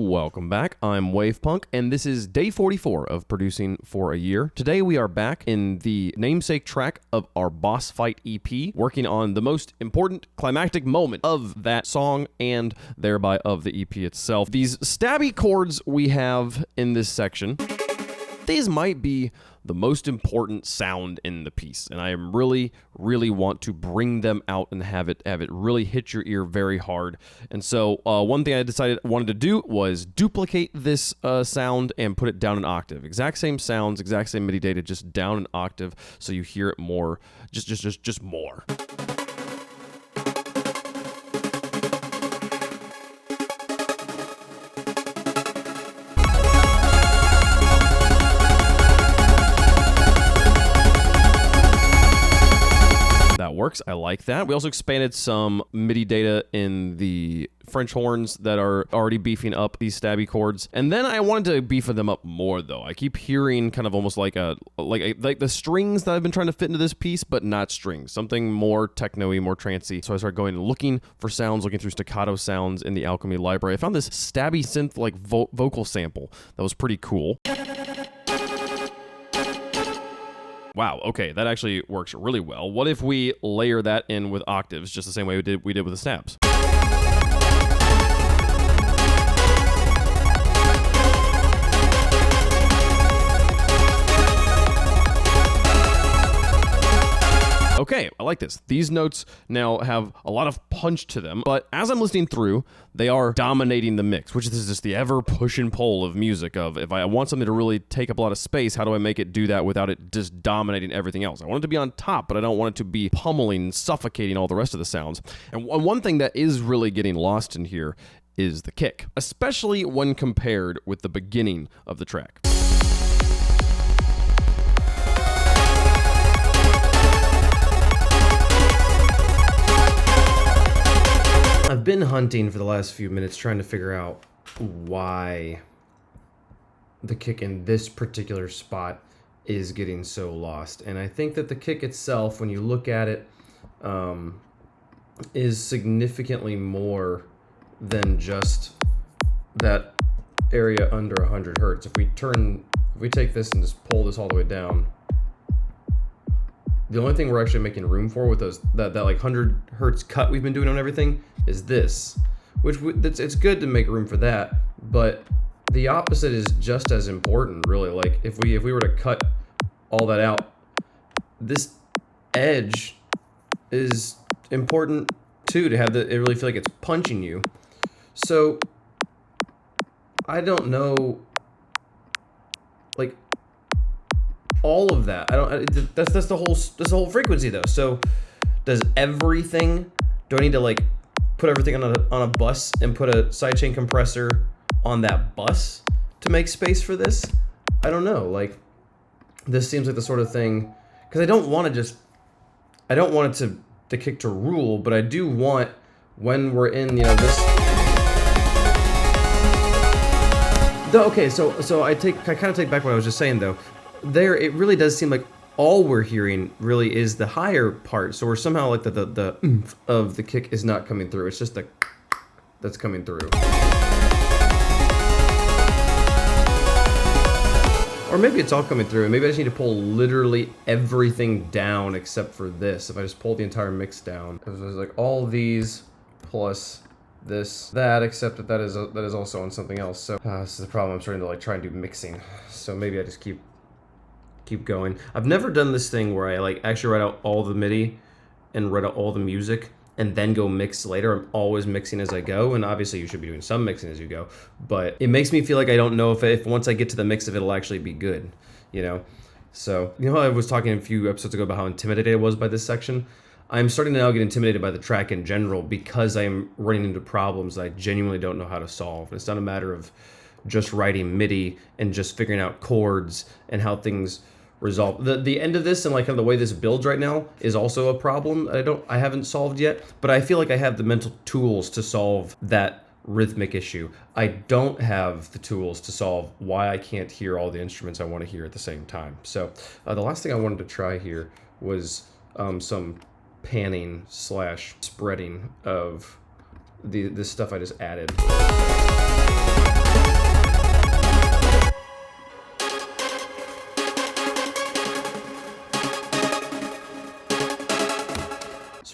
Welcome back. I'm Wavepunk, and this is day 44 of producing for a year. Today we are back in the namesake track of our boss fight EP, working on the most important climactic moment of that song and thereby of the EP itself. These stabby chords we have in this section, these might be the most important sound in the piece, and I really want to bring them out and have it really hit your ear very hard. And so one thing I wanted to do was duplicate this sound and put it down an octave. Exact same sounds, exact same MIDI data, just down an octave so you hear it more, just more. Works. I like that. We also expanded some MIDI data in the French horns that are already beefing up these stabby chords, and then I wanted to beef them up more. Though I keep hearing kind of almost like the strings that I've been trying to fit into this piece, but not strings, something more techno-y, more trancey. So I started going and looking for sounds, looking through staccato sounds in the Alchemy library. I found this stabby synth like vocal sample that was pretty cool. Wow, okay, that actually works really well. What if we layer that in with octaves, just the same way we did with the snaps? Okay, I like this. These notes now have a lot of punch to them, but as I'm listening through, they are dominating the mix, which is just the ever push and pull of music of, if I want something to really take up a lot of space, how do I make it do that without it just dominating everything else? I want it to be on top, but I don't want it to be pummeling, suffocating all the rest of the sounds. And one thing that is really getting lost in here is the kick, especially when compared with the beginning of the track. I've been hunting for the last few minutes trying to figure out why the kick in this particular spot is getting so lost. And I think that the kick itself, when you look at it, is significantly more than just that area under 100 hertz. If we take this and just pull this all the way down, the only thing we're actually making room for with that like 100 hertz cut we've been doing on everything is this, which it's good to make room for that, but the opposite is just as important, really. Like if we were to cut all that out, this edge is important too, to have it really feel like it's punching you. So I don't know, like all of that. That's the whole frequency though. So does everything? Do I need to like put everything on a bus and put a sidechain compressor on that bus to make space for this? I don't know. Like this seems like the sort of thing, because I don't want it to kick to rule, but I do want, when we're in, this. Okay, so I kind of take back what I was just saying though. There, it really does seem like all we're hearing really is the higher part. So we're somehow like the oomph of the kick is not coming through. It's just the that's coming through. Or maybe it's all coming through. Maybe I just need to pull literally everything down except for this. If I just pull the entire mix down, because there's like all these plus that, except that is also on something else. So this is the problem. I'm starting to like try and do mixing. So maybe I just keep going. I've never done this thing where I like actually write out all the MIDI and write out all the music and then go mix later. I'm always mixing as I go, and obviously you should be doing some mixing as you go, but it makes me feel like I don't know if once I get to the mix if it'll actually be good, So, how I was talking a few episodes ago about how intimidated I was by this section? I'm starting to now get intimidated by the track in general because I'm running into problems that I genuinely don't know how to solve. It's not a matter of just writing MIDI and just figuring out chords and how things resolve. The end of this and like kind of the way this builds right now is also a problem I haven't solved yet, but I feel like I have the mental tools to solve that rhythmic issue. I don't have the tools to solve why I can't hear all the instruments I want to hear at the same time. So the last thing I wanted to try here was some panning / spreading of this stuff I just added.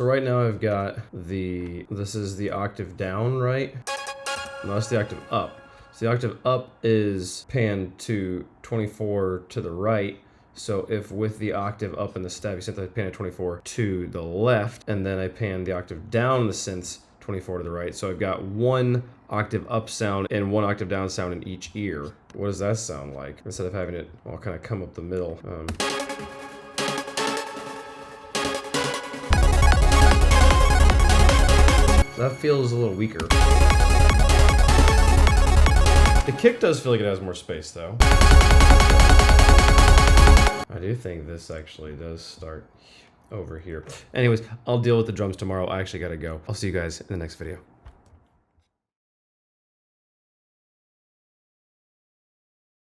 So right now I've got this is the octave down, right? No, that's the octave up. So the octave up is panned to 24 to the right. So if with the octave up in the stab, you synth, I pan at 24 to the left, and then I pan the octave down the synths 24 to the right. So I've got one octave up sound and one octave down sound in each ear. What does that sound like? Instead of having it all kind of come up the middle. That feels a little weaker. The kick does feel like it has more space though. I do think this actually does start over here. Anyways, I'll deal with the drums tomorrow. I actually gotta go. I'll see you guys in the next video.